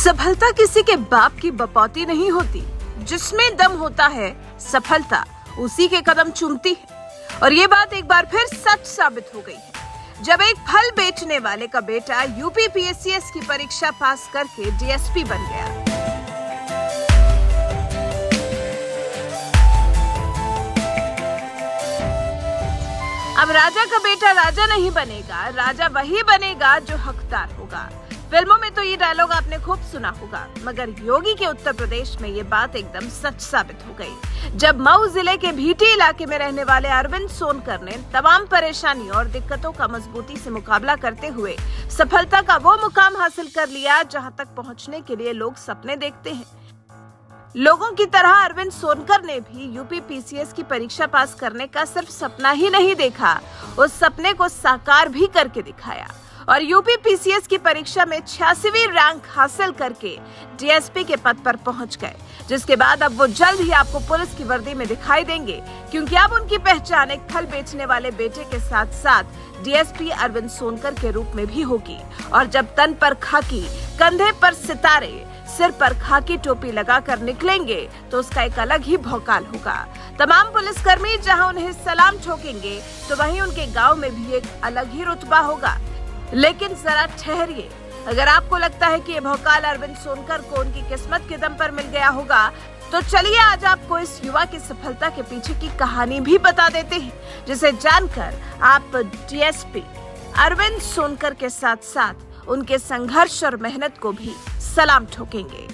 सफलता किसी के बाप की बपौती नहीं होती। जिसमें दम होता है सफलता उसी के कदम चूमती है। और ये बात एक बार फिर सच साबित हो गई है जब एक फल बेचने वाले का बेटा यूपी पीएससीएस की परीक्षा पास करके डीएसपी बन गया। अब राजा का बेटा राजा नहीं बनेगा, राजा वही बनेगा जो हकदार होगा। फिल्मों में तो ये डायलॉग आपने खूब सुना होगा, मगर योगी के उत्तर प्रदेश में ये बात एकदम सच साबित हो गई जब मऊ जिले के भीटी इलाके में रहने वाले अरविंद सोनकर ने तमाम परेशानी और दिक्कतों का मजबूती से मुकाबला करते हुए सफलता का वो मुकाम हासिल कर लिया जहां तक पहुंचने के लिए लोग सपने देखते हैं। लोगों की तरह अरविंद सोनकर ने भी यूपी पीसीएस की परीक्षा पास करने का सिर्फ सपना ही नहीं देखा, उस सपने को साकार भी करके दिखाया और यूपी पीसीएस की परीक्षा में 86वीं रैंक हासिल करके डीएसपी के पद पर पहुंच गए, जिसके बाद अब वो जल्द ही आपको पुलिस की वर्दी में दिखाई देंगे, क्योंकि अब उनकी पहचान एक फल बेचने वाले बेटे के साथ साथ डीएसपी अरविंद सोनकर के रूप में भी होगी। और जब तन पर खाकी, कंधे पर सितारे, सिर पर खाकी टोपी लगाकर निकलेंगे तो उसका एक अलग ही भौकाल होगा। तमाम पुलिसकर्मी जहां उन्हें सलाम ठोकेंगे तो वहीं उनके गांव में भी एक अलग ही रुतबा होगा। लेकिन जरा ठहरिए, अगर आपको लगता है कि ये भौकाल अरविंद सोनकर को उनकी किस्मत के दम पर मिल गया होगा तो चलिए आज आपको इस युवा की सफलता के पीछे की कहानी भी बता देते हैं, जिसे जानकर आप डीएसपी अरविंद सोनकर के साथ साथ उनके संघर्ष और मेहनत को भी सलाम ठोकेंगे।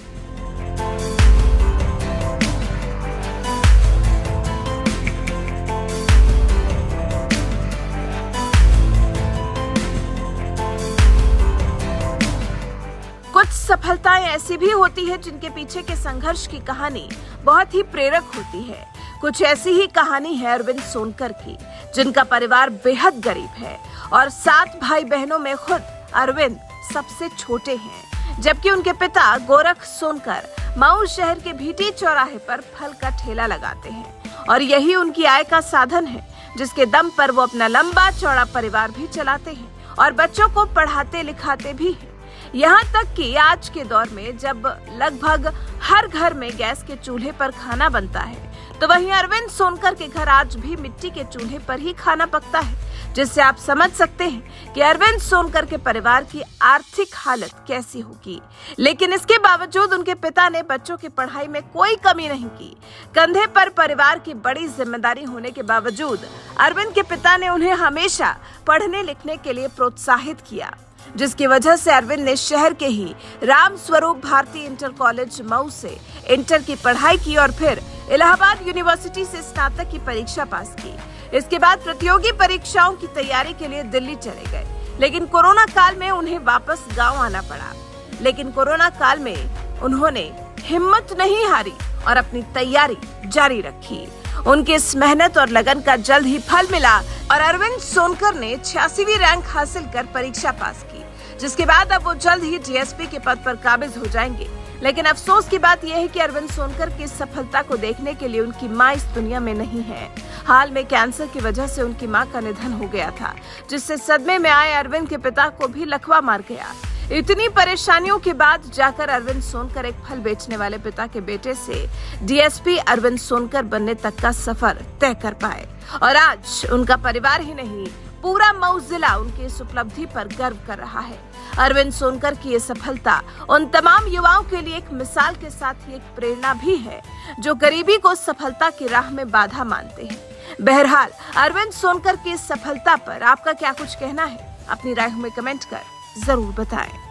कुछ सफलताएं ऐसी भी होती है जिनके पीछे के संघर्ष की कहानी बहुत ही प्रेरक होती है। कुछ ऐसी ही कहानी है अरविंद सोनकर की, जिनका परिवार बेहद गरीब है और 7 भाई बहनों में खुद अरविंद सबसे छोटे हैं, जबकि उनके पिता गोरख सोनकर मऊ शहर के भीटी चौराहे पर फल का ठेला लगाते हैं और यही उनकी आय का साधन है, जिसके दम पर वो अपना लंबा चौड़ा परिवार भी चलाते हैं और बच्चों को पढ़ाते लिखाते भी हैं। यहाँ तक कि आज के दौर में जब लगभग हर घर में गैस के चूल्हे पर खाना बनता है, तो वहीं अरविंद सोनकर के घर आज भी मिट्टी के चूल्हे पर ही खाना पकता है, जिससे आप समझ सकते हैं कि अरविंद सोनकर के परिवार की आर्थिक हालत कैसी होगी। लेकिन इसके बावजूद उनके पिता ने बच्चों की पढ़ाई में कोई कमी नहीं की। कंधे पर परिवार की बड़ी जिम्मेदारी होने के बावजूद अरविंद के पिता ने उन्हें हमेशा पढ़ने लिखने के लिए प्रोत्साहित किया, जिसकी वजह से अरविंद ने शहर के ही राम स्वरूप भारती इंटर कॉलेज मऊ से इंटर की पढ़ाई की और फिर इलाहाबाद यूनिवर्सिटी से स्नातक की परीक्षा पास की। इसके बाद प्रतियोगी परीक्षाओं की तैयारी के लिए दिल्ली चले गए, लेकिन कोरोना काल में उन्हें वापस गांव आना पड़ा। लेकिन कोरोना काल में उन्होंने हिम्मत नहीं हारी और अपनी तैयारी जारी रखी। उनकी इस मेहनत और लगन का जल्द ही फल मिला और अरविंद सोनकर ने 86वीं रैंक हासिल कर परीक्षा पास की, जिसके बाद अब वो जल्द ही डीएसपी के पद पर काबिज हो जाएंगे। लेकिन अफसोस की बात यह है कि अरविंद सोनकर की सफलता को देखने के लिए उनकी मां इस दुनिया में नहीं है। हाल में कैंसर की वजह से उनकी मां का निधन हो गया था, जिससे सदमे में आए अरविंद के पिता को भी लकवा मार गया। इतनी परेशानियों के बाद जाकर अरविंद सोनकर एक फल बेचने वाले पिता के बेटे से डीएसपी अरविंद सोनकर बनने तक का सफर तय कर पाए और आज उनका परिवार ही नहीं, पूरा मऊ जिला उनकी इस उपलब्धि पर गर्व कर रहा है। अरविंद सोनकर की ये सफलता उन तमाम युवाओं के लिए एक मिसाल के साथ ही एक प्रेरणा भी है, जो गरीबी को सफलता की राह में बाधा मानते हैं। बहरहाल अरविंद सोनकर की इस सफलता पर आपका क्या कुछ कहना है? अपनी राय हमें कमेंट कर जरूर बताएं।